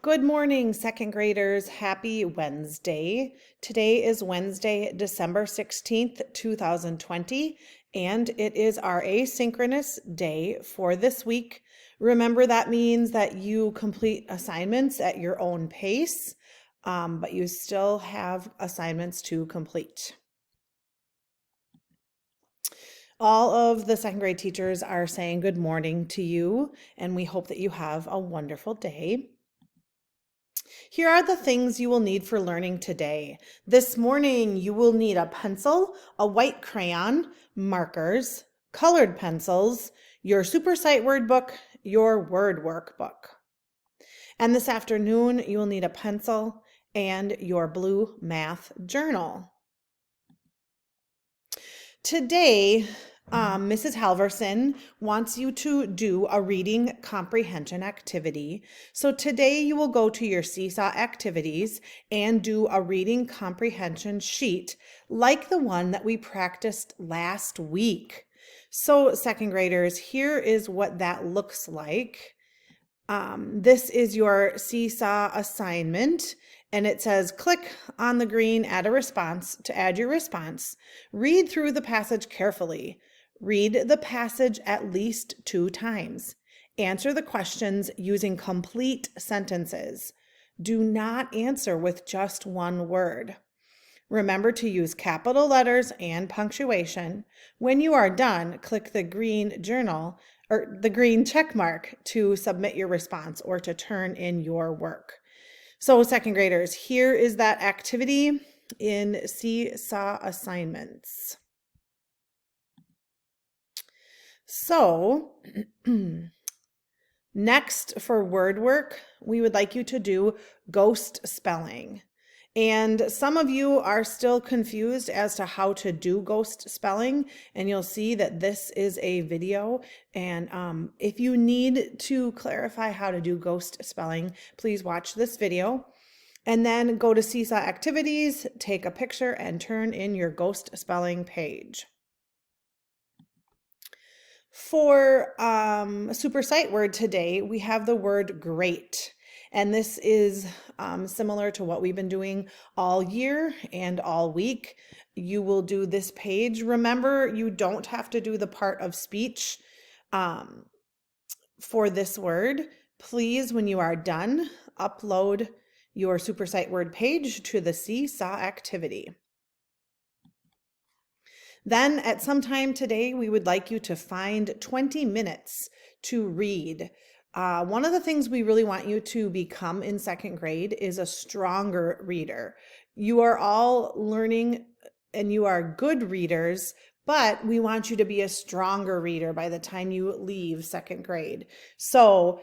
Good morning, second graders. Happy Wednesday. Today is Wednesday, December 16th, 2020, and it is our asynchronous day for this week. Remember, that means that you complete assignments at your own pace, but you still have assignments to complete. All of the second grade teachers are saying good morning to you, and we hope that you have a wonderful day. Here are the things you will need for learning today. This morning, you will need a pencil, a white crayon, markers, colored pencils, your super sight word book, your word workbook. And this afternoon, you will need a pencil and your blue math journal. Today, Mrs. Halverson wants you to do a reading comprehension activity. So today you will go to your Seesaw activities and do a reading comprehension sheet like the one that we practiced last week. So second graders, here is what that looks like. This is your Seesaw assignment, and it says click on the green add a response to add your response. Read through the passage carefully. Read the passage at least 2 times. Answer the questions using complete sentences. Do not answer with just one word. Remember to use capital letters and punctuation. When you are done, click the green journal or the green check mark to submit your response or to turn in your work. So second graders, here is that activity in Seesaw assignments. So next for word work, we would like you to do ghost spelling. And some of you are still confused as to how to do ghost spelling, and you'll see that this is a video. And if you need to clarify how to do ghost spelling, please watch this video. And then go to Seesaw Activities, take a picture, and turn in your ghost spelling page. For super sight word today, we have the word great. And this is similar to what we've been doing all year and all week. You will do this page. Remember, you don't have to do the part of speech for this word. Please, when you are done, upload your super sight word page to the Seesaw activity. Then at some time today, we would like you to find 20 minutes to read. One of the things we really want you to become in second grade is a stronger reader. You are all learning and you are good readers, but we want you to be a stronger reader by the time you leave second grade. So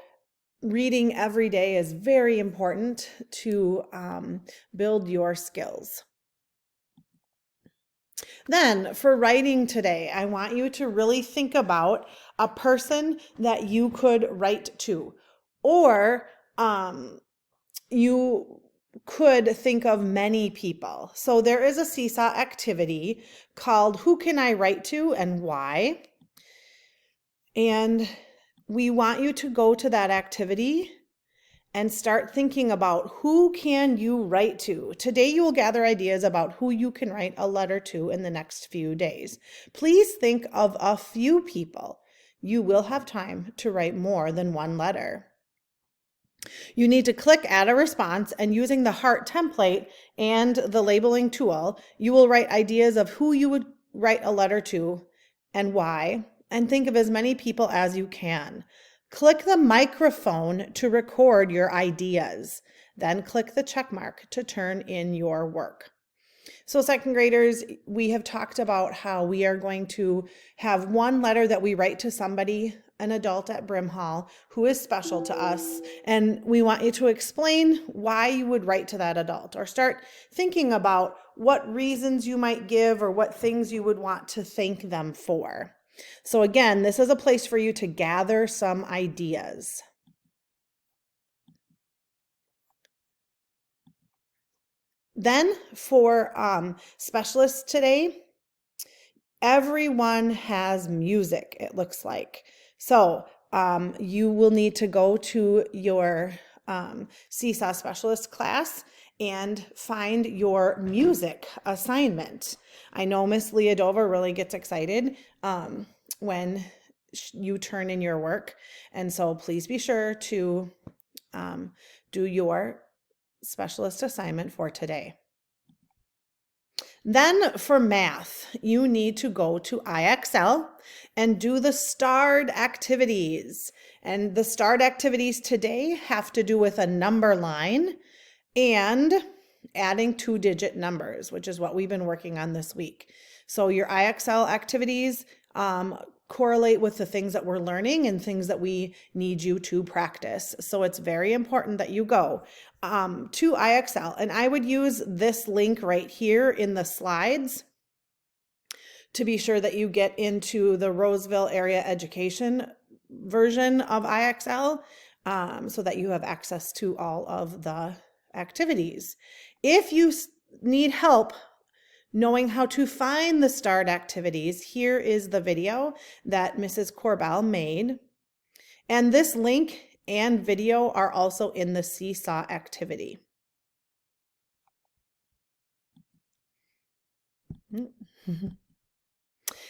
reading every day is very important to build your skills. Then for writing today, I want you to really think about a person that you could write to, or you could think of many people. So there is a Seesaw activity called Who Can I Write To and Why? And we want you to go to that activity and start thinking about who can you write to. Today you will gather ideas about who you can write a letter to in the next few days. Please think of a few people. You will have time to write more than one letter. You need to click add a response, and using the heart template and the labeling tool, you will write ideas of who you would write a letter to and why, and think of as many people as you can. Click the microphone to record your ideas. Then click the check mark to turn in your work. So second graders, we have talked about how we are going to have one letter that we write to somebody, an adult at Brimhall, who is special to us. And we want you to explain why you would write to that adult, or start thinking about what reasons you might give or what things you would want to thank them for. So again, this is a place for you to gather some ideas. Then for specialists today, everyone has music, it looks like. So you will need to go to your Seesaw Specialist class and find your music assignment. I know Miss Leodova really gets excited when you turn in your work, and so please be sure to do your specialist assignment for today. Then for math, you need to go to IXL and do the starred activities. And the starred activities today have to do with a number line and adding 2-digit numbers, which is what we've been working on this week. So your IXL activities correlate with the things that we're learning and things that we need you to practice. So it's very important that you go to IXL. And I would use this link right here in the slides to be sure that you get into the Roseville Area Education version of IXL so that you have access to all of the activities. If you need help knowing how to find the starred activities, here is the video that Mrs. Corbell made. And this link and video are also in the Seesaw activity.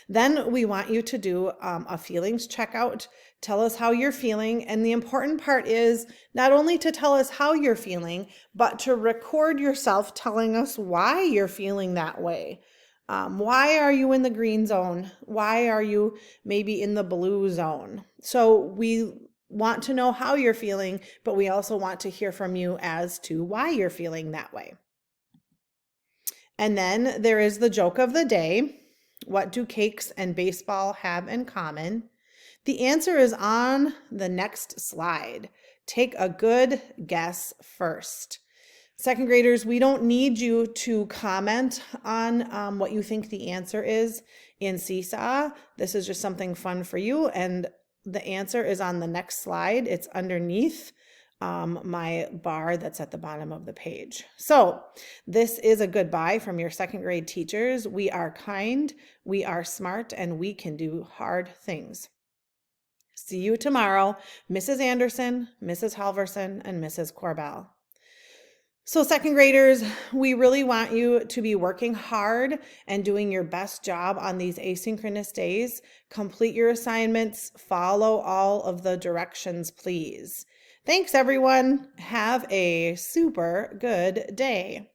Then we want you to do a feelings checkout. Tell us how you're feeling. And the important part is not only to tell us how you're feeling, but to record yourself telling us why you're feeling that way. Why are you in the green zone? Why are you maybe in the blue zone? So we want to know how you're feeling, but we also want to hear from you as to why you're feeling that way. And then there is the joke of the day. What do cakes and baseball have in common? The answer is on the next slide. Take a good guess first. Second graders, we don't need you to comment on what you think the answer is in Seesaw. This is just something fun for you, and the answer is on the next slide. It's underneath my bar that's at the bottom of the page. So this is a goodbye from your second grade teachers. We are kind, we are smart, and we can do hard things. See you tomorrow, Mrs. Anderson, Mrs. Halverson, and Mrs. Corbell. So second graders, we really want you to be working hard and doing your best job on these asynchronous days. Complete your assignments, follow all of the directions, please. Thanks, everyone. Have a super good day.